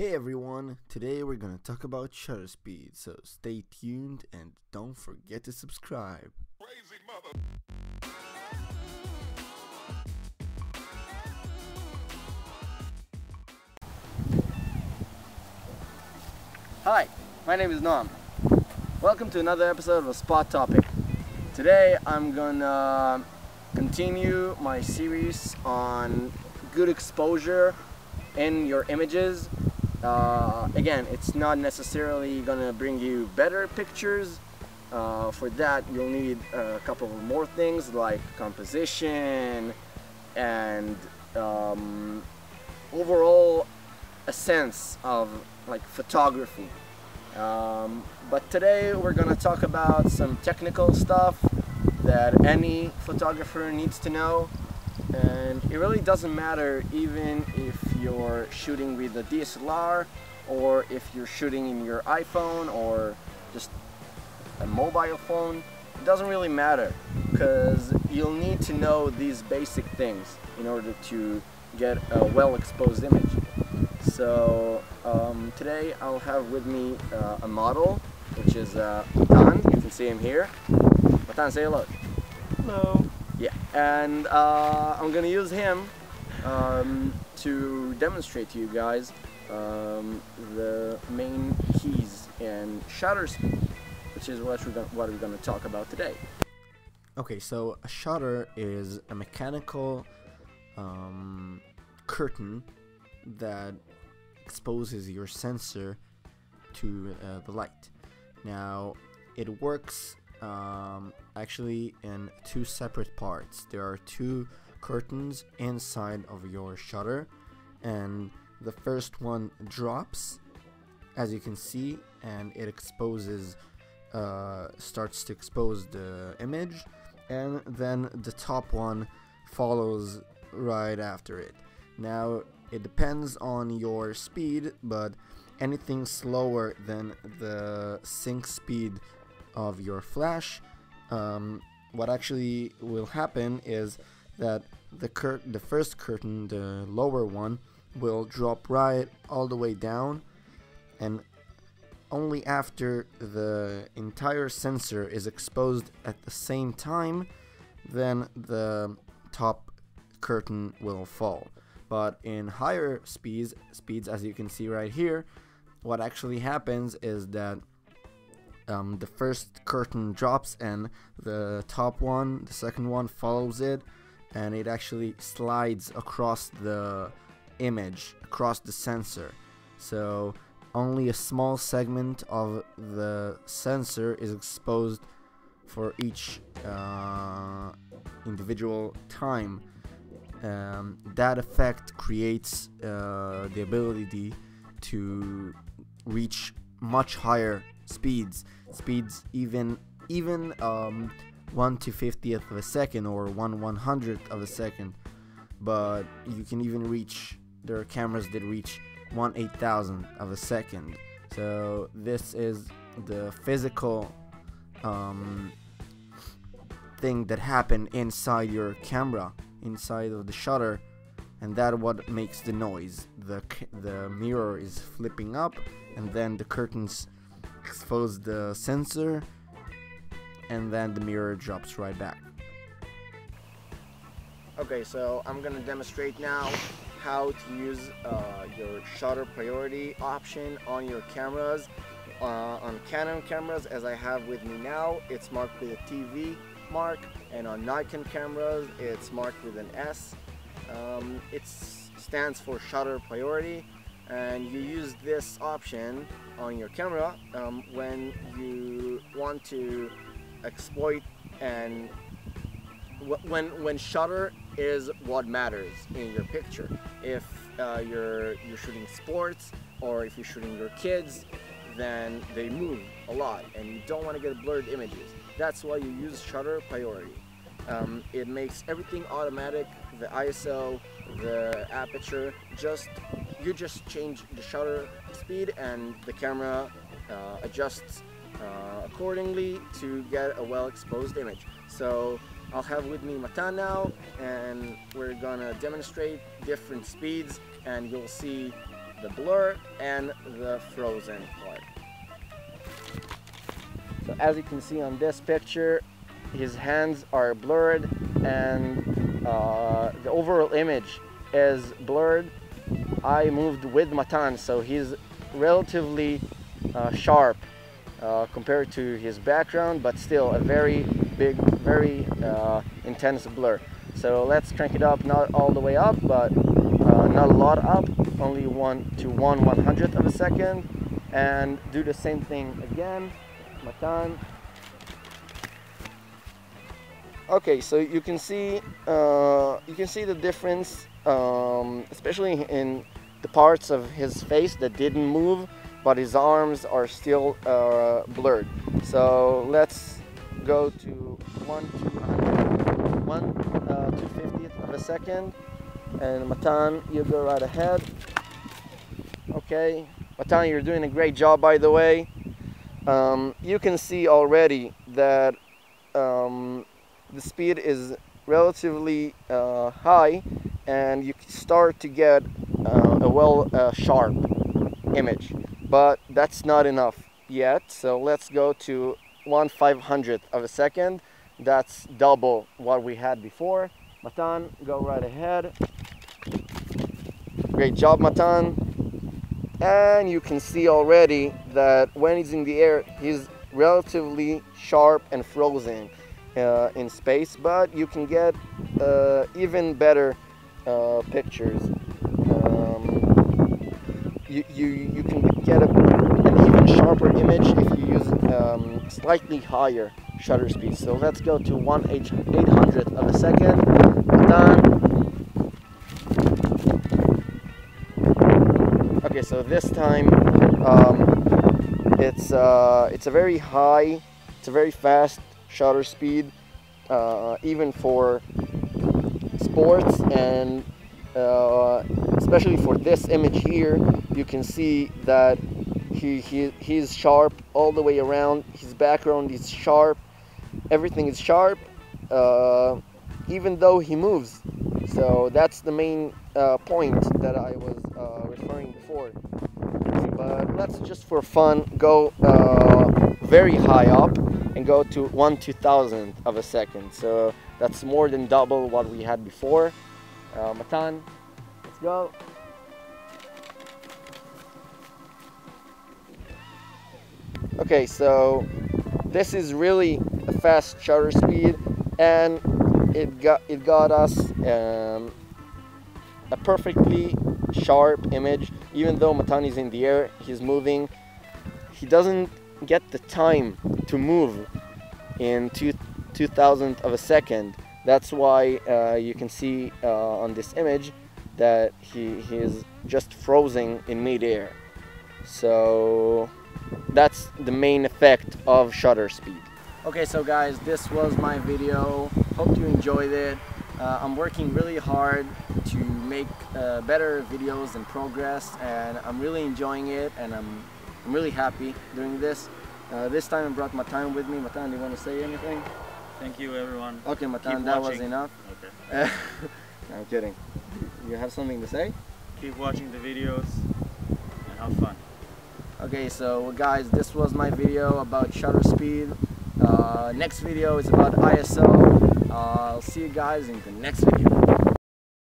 Hey everyone, today we're gonna talk about shutter speed, so stay tuned and don't forget to subscribe. Hi, my name is Noam. Welcome to another episode of A Spot Topic. Today I'm gonna continue my series on good exposure in your images. Again, it's not necessarily gonna bring you better pictures. For that you'll need a couple more things like composition and overall a sense of like photography. But today we're gonna talk about some technical stuff that any photographer needs to know, and it really doesn't matter even if you're shooting with a DSLR or if you're shooting in your iPhone or just a mobile phone. It doesn't really matter, because you'll need to know these basic things in order to get a well exposed image. So today I'll have with me a model, which is Matan. You can see him here. Matan, say hello. Hello. Yeah, and I'm gonna use him to demonstrate to you guys the main keys and shutter speed, which is what we're gonna talk about today. Okay, so a shutter is a mechanical curtain that exposes your sensor to the light. Now, it works actually in two separate parts. There are two curtains inside of your shutter, and the first one drops, as you can see, and it exposes starts to expose the image, and then the top one follows right after it. Now, it depends on your speed, but anything slower than the sync speed of your flash, what actually will happen is that the first curtain, the lower one, will drop right all the way down, and only after the entire sensor is exposed at the same time, then the top curtain will fall. But in higher speeds, as you can see right here, what actually happens is that the first curtain drops and the top one, the second one, follows it, and it actually slides across the image, across the sensor. So only a small segment of the sensor is exposed for each individual time. That effect creates the ability to reach much higher speeds even 1 to 50th of a second or 1/100th of a second. But you can even reach, there are cameras that reach 1/8000th of a second. So this is the physical thing that happen inside your camera, inside of the shutter, and that what makes the noise. The mirror is flipping up, and then the curtains expose the sensor, and then the mirror drops right back. Okay, so I'm gonna demonstrate now how to use your shutter priority option on your cameras. On Canon cameras, as I have with me now, it's marked with a TV mark, and on Nikon cameras it's marked with an S. It stands for shutter priority, and you use this option on your camera when you want to exploit, and when shutter is what matters in your picture. If you're shooting sports, or if you're shooting your kids, then they move a lot and you don't want to get blurred images. That's why you use shutter priority. It makes everything automatic, the ISO, the aperture, you just change the shutter speed and the camera adjusts accordingly to get a well exposed image. So I'll have with me Matan now, and we're gonna demonstrate different speeds, and you'll see the blur and the frozen part. So as you can see on this picture, his hands are blurred and the overall image is blurred. I moved with Matan, so he's relatively sharp compared to his background, but still a very big, very intense blur. So let's crank it up, not all the way up, but not a lot up, only 1 to 1/100th of a second, and do the same thing again. Matan. Okay, so you can see the difference, especially in the parts of his face that didn't move, but his arms are still blurred. So let's go to 1/250th of a second, and Matan, you go right ahead. Okay, Matan, you're doing a great job, by the way. You can see already that the speed is relatively high, and you start to get a sharp image, but that's not enough yet. So let's go to 1/500th of a second. That's double what we had before. Matan, go right ahead. Great job, Matan. And you can see already that when he's in the air, he's relatively sharp and frozen in space, but you can get even better pictures. You can get an even sharper image if you use slightly higher shutter speed. So let's go to 1/800th of a second. Done. Okay, so this time it's a very high, it's a very fast shutter speed, even for sports, and especially for this image here, you can see that he's sharp all the way around. His background is sharp, everything is sharp, even though he moves. So that's the main point that I was referring before. But let's just for fun go very high up and go to 1/2000th of a second. So that's more than double what we had before. Matan, let's go. Okay, so this is really a fast shutter speed, and it got us a perfectly sharp image. Even though Matan is in the air, he's moving, he doesn't get the time to move in 2/2000th of a second. That's why you can see on this image that he is just frozen in mid-air. So that's the main effect of shutter speed. Okay, so guys, this was my video. Hope you enjoyed it. I'm working really hard to make better videos and progress, and I'm really enjoying it, and I'm really happy doing this. This time I brought Matan with me. Matan, do you want to say anything? Thank you, everyone. Okay, Matan, Keep that watching. was enough. Okay. No, I'm kidding. You have something to say? Keep watching the videos and have fun. Okay, so guys, this was my video about shutter speed. Next video is about ISO. I'll see you guys in the next video.